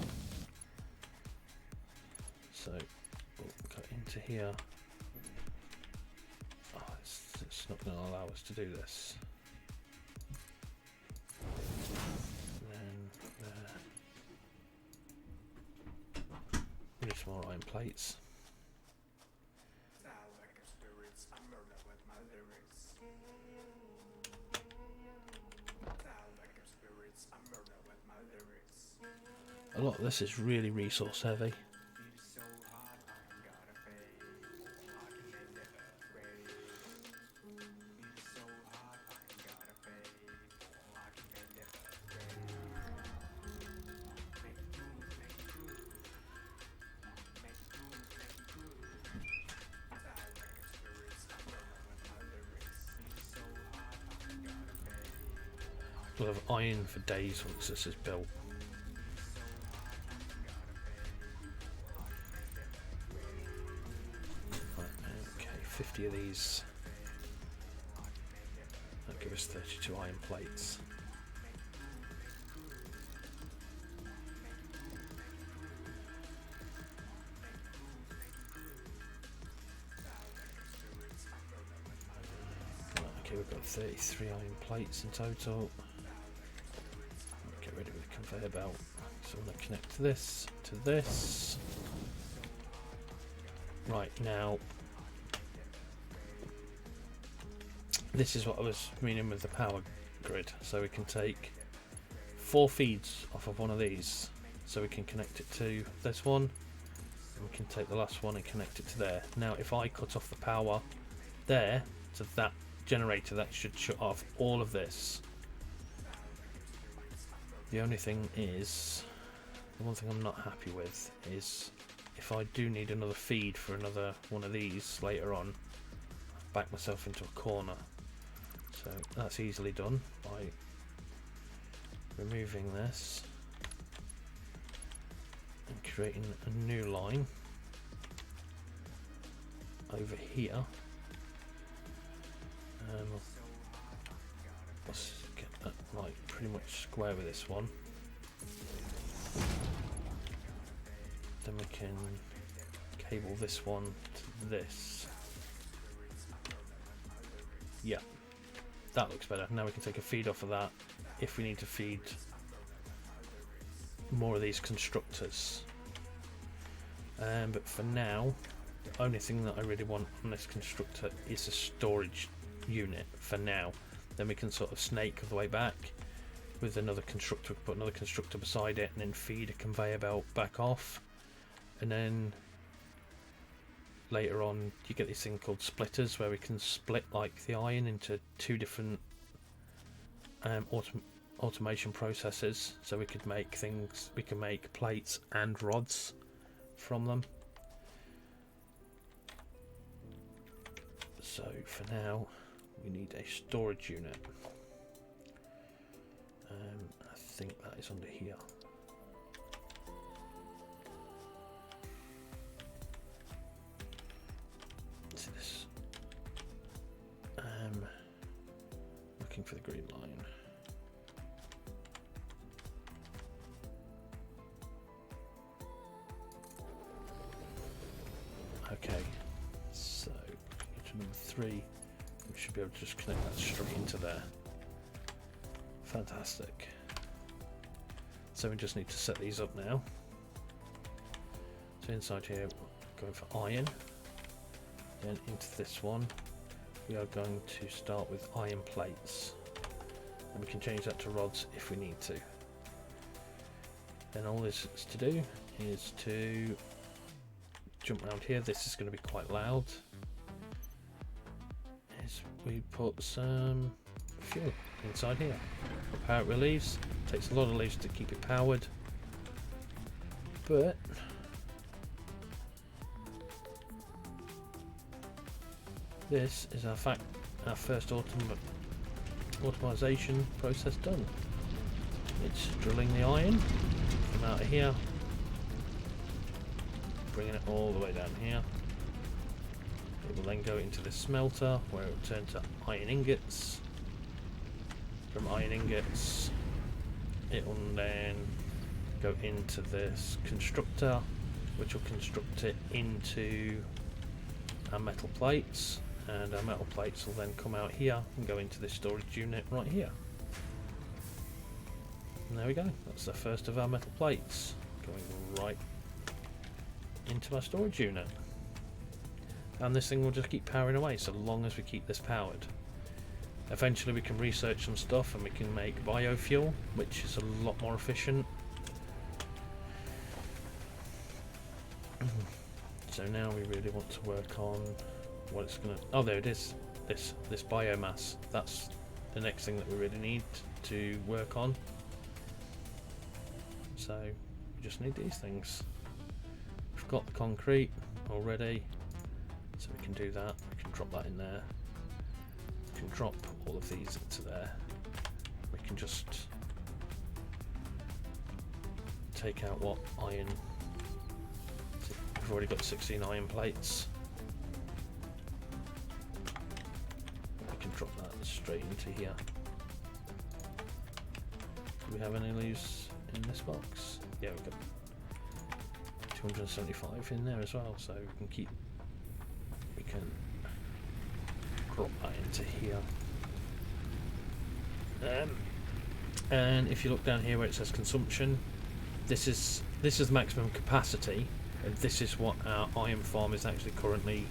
So Go into here. Oh, it's not going to allow us to do this. And then there. We need some more iron plates. A lot of this is really resource heavy. We'll have iron for days once this is built. Right, okay, 50 of these. That'll give us 32 iron plates. Right, okay, we've got 33 iron plates in total. Get rid of the conveyor belt. So I'm going to connect this to this. Right, now this is what I was meaning with the power grid. So we can take 4 feeds off of one of these. So we can connect it to this one. And we can take the last one and connect it to there. Now if I cut off the power there to that generator, that should shut off all of this. The only thing is, the one thing I'm not happy with is if I do need another feed for another one of these later on, I've backed myself into a corner. So that's easily done by removing this and creating a new line over here. Let's get that like pretty much square with this one. Then we can cable this one to this. Yeah, that looks better. Now we can take a feed off of that if we need to feed more of these constructors. But for now, the only thing that I really want on this constructor is a storage unit for now. Then we can sort of snake the way back with another constructor, put another constructor beside it and then feed a conveyor belt back off. And then later on you get this thing called splitters where we can split like the iron into 2 different automation processes, so we could make things, we can make plates and rods from them. So for now we need a storage unit. I think that is under here. See this? Looking for the green line. Okay, so to number 3, we should be able to just connect that straight into there. Fantastic. So we just need to set these up now. So inside here, we're going for iron. Then into this one, we are going to start with iron plates. And we can change that to rods if we need to. Then all this is to do is to jump around here. This is going to be quite loud. Is we put some fuel inside here. Power it with leaves. Takes a lot of leaves to keep it powered, but this is our first automation process done. It's drilling the iron from out of here, bringing it all the way down here. It will then go into the smelter where it will turn to iron ingots. From iron ingots, it will then go into this constructor which will construct it into our metal plates, and our metal plates will then come out here and go into this storage unit right here. And there we go, that's the first of our metal plates going right into our storage unit. And this thing will just keep powering away so long as we keep this powered. Eventually we can research some stuff and we can make biofuel, which is a lot more efficient. So now we really want to work on what it's gonna... Oh, there it is. This biomass. That's the next thing that we really need to work on. So we just need these things. We've got the concrete already, so we can do that. We can drop that in there. We can drop all of these into there. We can just take out what iron. We've already got 16 iron plates. We can drop that straight into here. Do we have any leaves in this box? Yeah, we've got 275 in there as well, so we can drop that into here. And if you look down here where it says consumption, this is maximum capacity, and this is what our iron farm is actually currently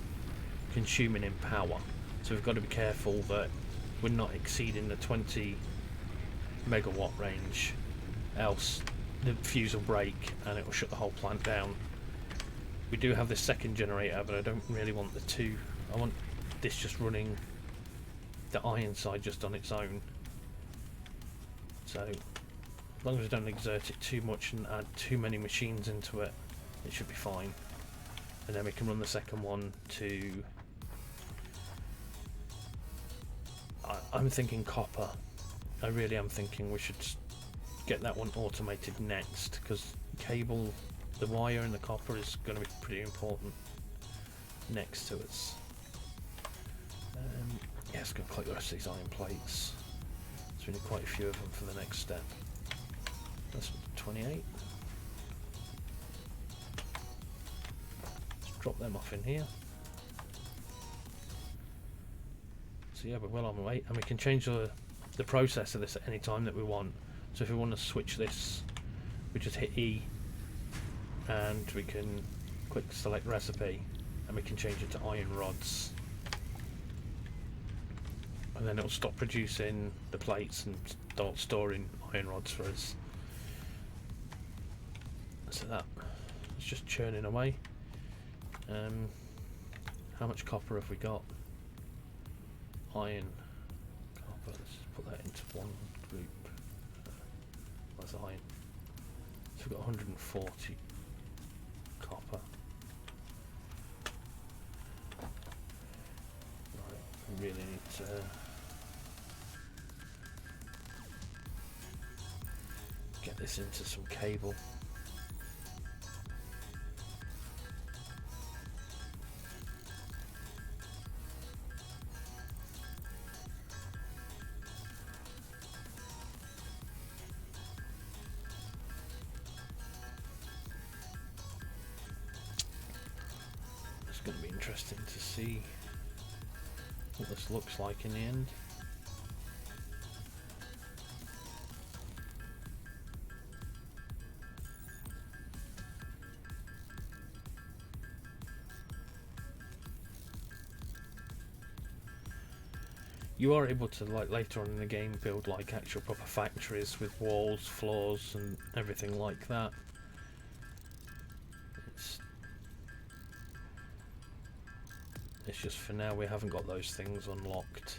consuming in power. So we've got to be careful that we're not exceeding the 20 megawatt range, else the fuse will break and it will shut the whole plant down. We do have this second generator, but I don't really want the two. I want this just running the iron side just on its own. So as long as we don't exert it too much and add too many machines into it, it should be fine. And then we can run the second one to... I'm thinking copper. I really am thinking we should get that one automated next, because cable, the wire and the copper is going to be pretty important next to us. Yeah, let's go collect the rest of these iron plates. So we need quite a few of them for the next step. That's 28. Let's drop them off in here. So yeah, we're well on the way, and we can change the process of this at any time that we want. So if we want to switch this, we just hit E and we can quick select recipe, and we can change it to iron rods, and then it'll stop producing the plates and start storing iron rods for us. So that it's just churning away. How much copper have we got? Iron, copper, let's put that into one group. Where's iron? So we've got 140 copper. Right, we really need to get this into some cable. Going to be interesting to see what this looks like in the end. You are able to, like, later on in the game, build like actual proper factories with walls, floors and everything like that. It's just for now we haven't got those things unlocked.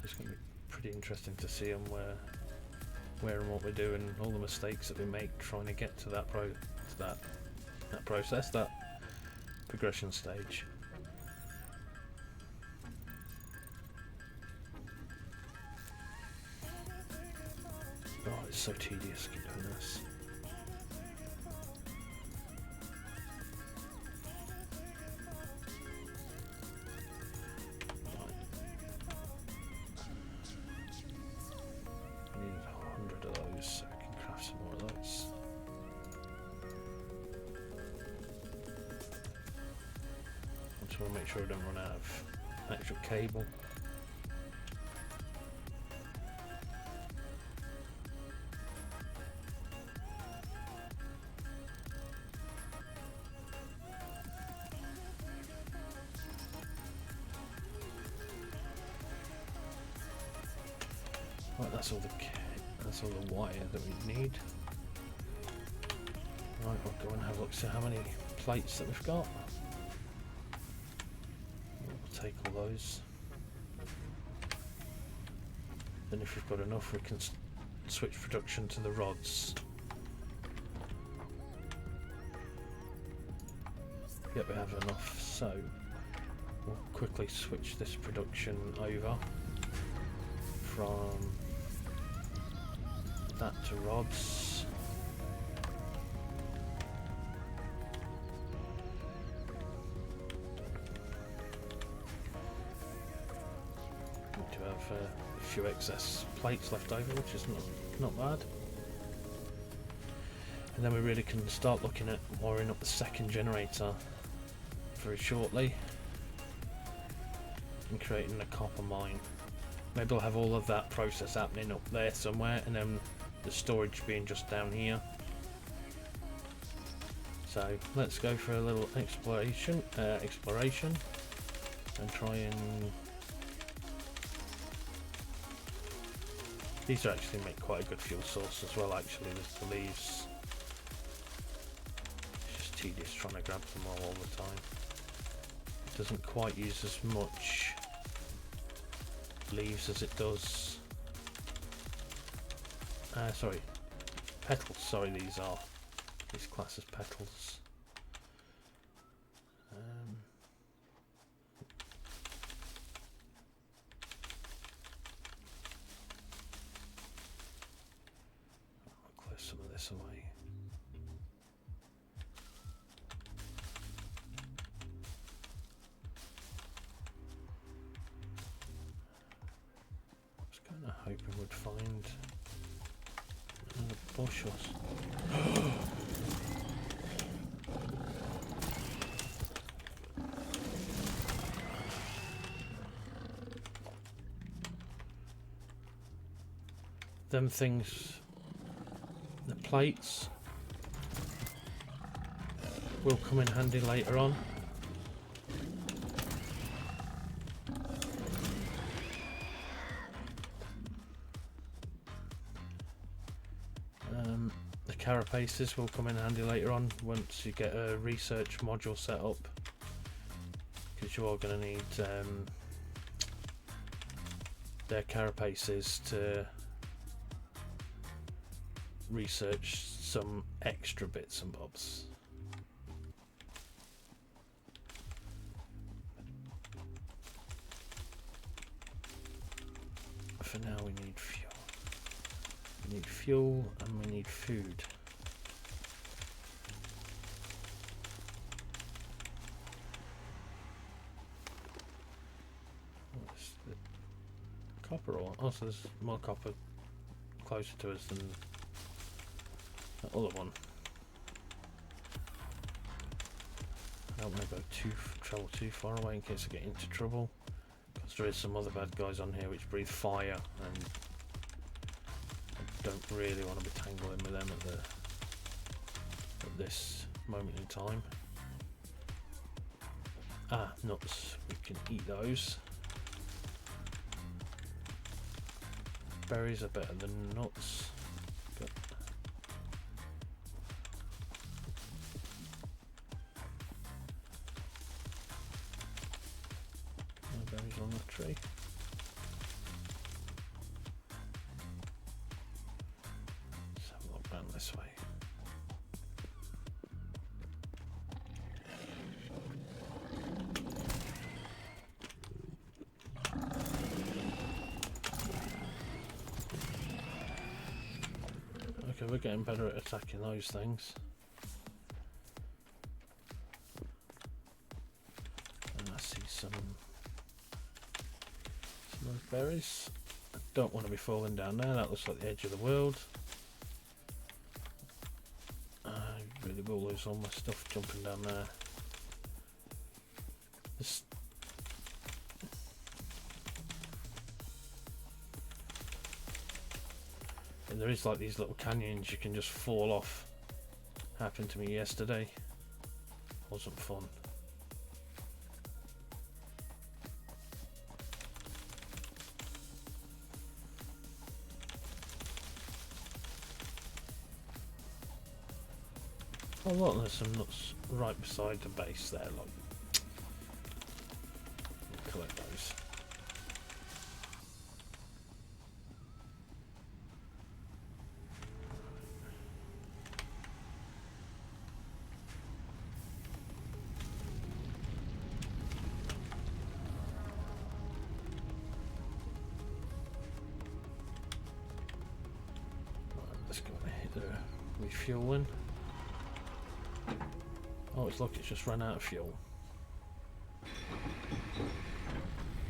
It's going to be pretty interesting to see on where and what we're doing, all the mistakes that we make trying to get to that process, that progression stage. Oh, it's so tedious keep doing this. So we can craft some more of those. just want to make sure I don't run out of actual cable. Right, that's all the wire that we need. Right, we'll go and have a look, see how many plates that we've got. We'll take all those. Then if we've got enough, we can switch production to the rods. Yep, we have enough, so we'll quickly switch this production over from that to rods. We do have a few excess plates left over, which is not bad. And then we really can start looking at wiring up the second generator very shortly and creating a copper mine. Maybe I'll have all of that process happening up there somewhere, and then the storage being just down here. So let's go for a little exploration and try and... These actually make quite a good fuel source as well, actually, with the leaves. It's just tedious trying to grab them all the time. It doesn't quite use as much leaves as it does sorry, petals. Sorry, these class as petals. I'll clear some of this away. Hoping would find another bush or something. Them things, the plates, will come in handy later on. Carapaces will come in handy later on once you get a research module set up, because you are going to need their carapaces to research some extra bits and bobs. For now we need fuel. We need fuel and we need food. What's the copper ore? Oh, so there's more copper closer to us than that other one. I don't want to go travel too far away in case I get into trouble, because there is some other bad guys on here which breathe fire, and don't really want to be tangling with them at this moment in time. Ah, nuts. We can eat those. Berries are better than nuts. Got no berries on the tree. This way. Okay, we're getting better at attacking those things. And I see some of those berries. I don't want to be falling down there. That looks like the edge of the world. Really will lose all my stuff jumping down there. This, and there is like these little canyons you can just fall off. Happened to me yesterday. Wasn't fun. Oh look, there's some nuts right beside the base there, look. Collect those. Right, let's go and hit the refueling. Oh, it's look, it's just run out of fuel.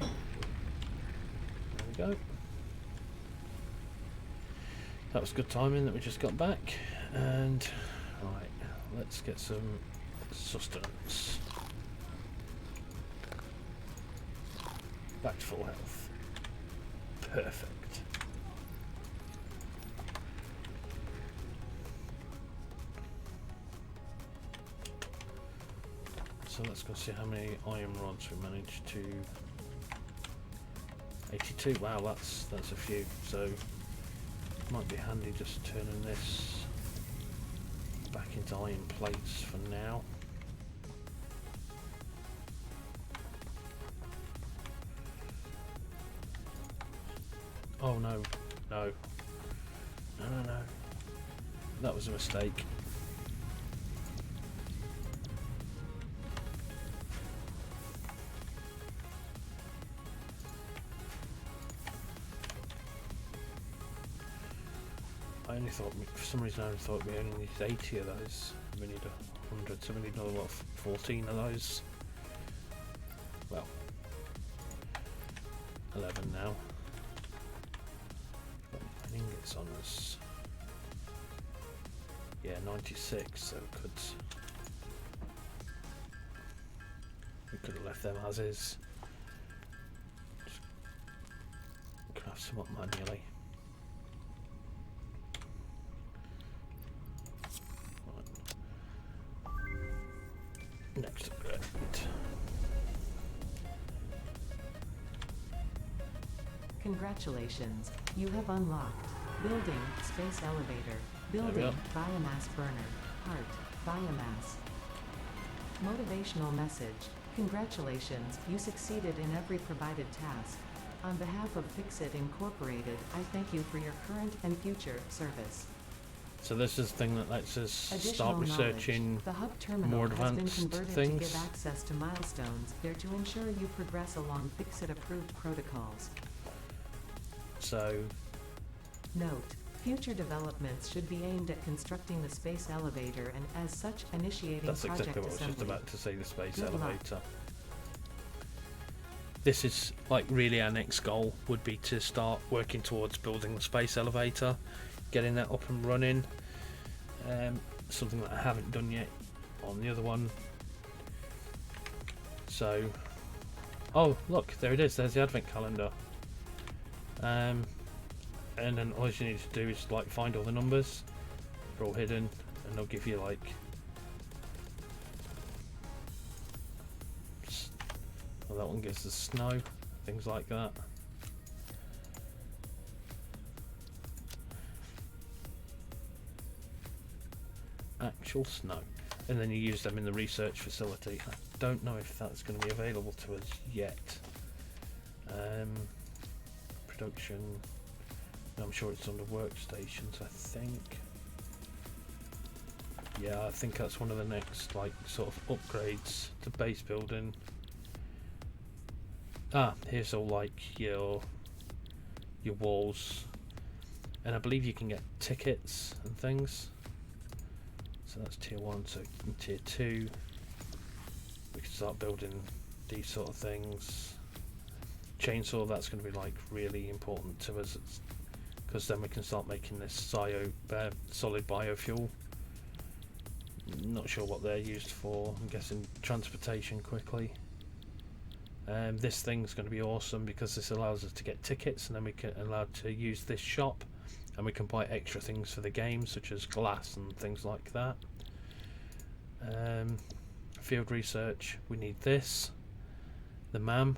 There we go. That was good timing that we just got back. And right, let's get some sustenance. Back to full health. Perfect. So let's go see how many iron rods we managed to. 82. Wow, that's a few. So might be handy just turning this back into iron plates for now. Oh no, no, no, no, no. That was a mistake. I only thought, for some reason I only thought we only needed 80 of those. We need 100, so we need another, what, 14 of those? Well, 11 now. Got ingots on us. Yeah, 96, so we could have left them as is. Just craft some up manually. Next upgrade. Congratulations, you have unlocked building space elevator, building biomass burner, heart, biomass. Motivational message. Congratulations, you succeeded in every provided task. On behalf of Fixit Incorporated, I thank you for your current and future service. So this is the thing that lets us start Additional researching knowledge. The hub terminal more has been advanced converted to things. give access to milestones there to ensure you progress along Fixit-approved protocols. So Note: future developments should be aimed at constructing the space elevator and, as such, initiating that's project exactly what I was assembly. just about to say, the space Good luck. elevator. This is like really our next goal would be to start working towards building the space elevator, getting that up and running. Something that I haven't done yet on the other one. So, oh look, there it is, there's the advent calendar. And then all you need to do is like find all the numbers. They're all hidden, and they'll give you like well, that one gives the snow, things like that. Actual snow, and then you use them in the research facility. I don't know if that's going to be available to us yet. Production, I'm sure it's under workstations, I think. Yeah, I think that's one of the next like sort of upgrades to base building. Ah, here's all like your walls, and I believe you can get tickets and things. So that's tier 1, so in tier 2 we can start building these sort of things. Chainsaw, that's going to be like really important to us, because then we can start making this solid biofuel. Not sure what they're used for. I'm guessing transportation quickly. This thing's going to be awesome because this allows us to get tickets, and then we can allowed to use this shop, and we can buy extra things for the game, such as glass and things like that. Field research, we need this, the MAM,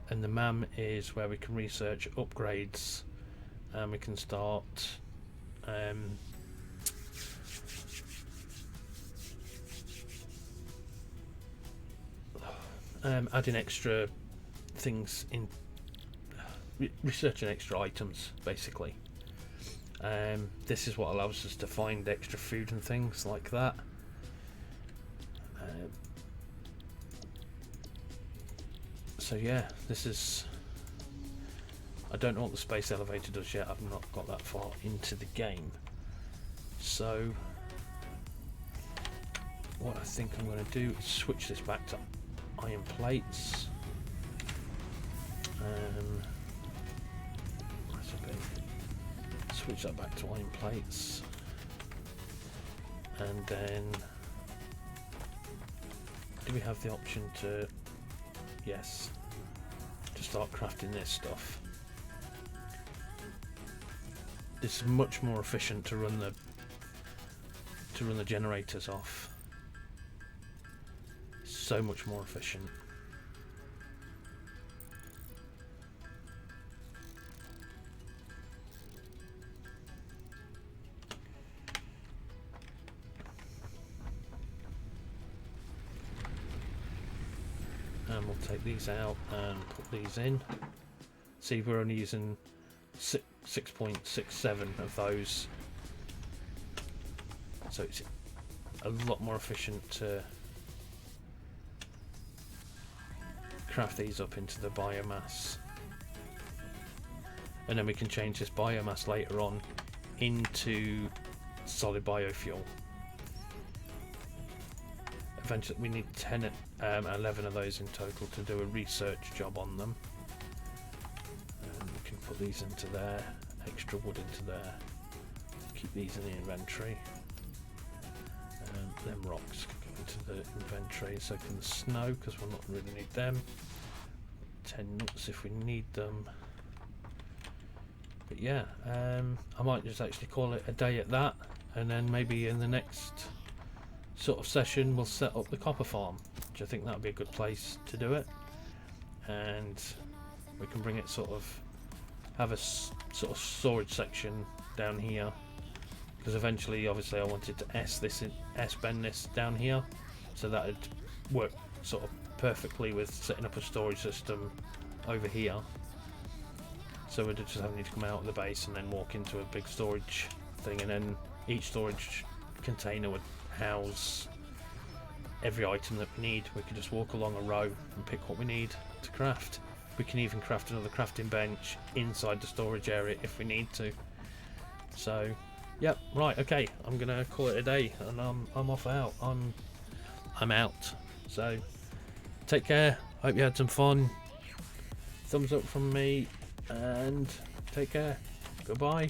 and the MAM is where we can research upgrades, and we can start adding extra things in, researching extra items basically. This is what allows us to find extra food and things like that. So yeah, this is, I don't know what the space elevator does yet. I've not got that far into the game. So what I think I'm going to do is switch this back to iron plates. That's a bit. Switch that back to iron plates, and then do we have the option to? Yes, to start crafting this stuff. It's much more efficient to run the generators off. So much more efficient. And we'll take these out and put these in. See, we're only using 6.67 of those, so it's a lot more efficient to craft these up into the biomass, and then we can change this biomass later on into solid biofuel. Eventually we need 11 of those in total to do a research job on them, and we can put these into there, extra wood into there, keep these in the inventory, and them rocks can go into the inventory, so can the snow, because we'll not really need them. 10 nuts if we need them. But yeah, I might just actually call it a day at that, and then maybe in the next sort of session we'll set up the copper farm, which I think that would be a good place to do it, and we can bring it sort of, have a sort of storage section down here, because eventually obviously I wanted to S-bend this down here, so that would work sort of perfectly with setting up a storage system over here. So we'd just have to come out of the base and then walk into a big storage thing, and then each storage container would house every item that we need. We could just walk along a row and pick what we need to craft. We can even craft another crafting bench inside the storage area if we need to. So yep, right, okay, I'm gonna call it a day, and I'm off out. I'm out. So take care, hope you had some fun. Thumbs up from me, and take care. Goodbye.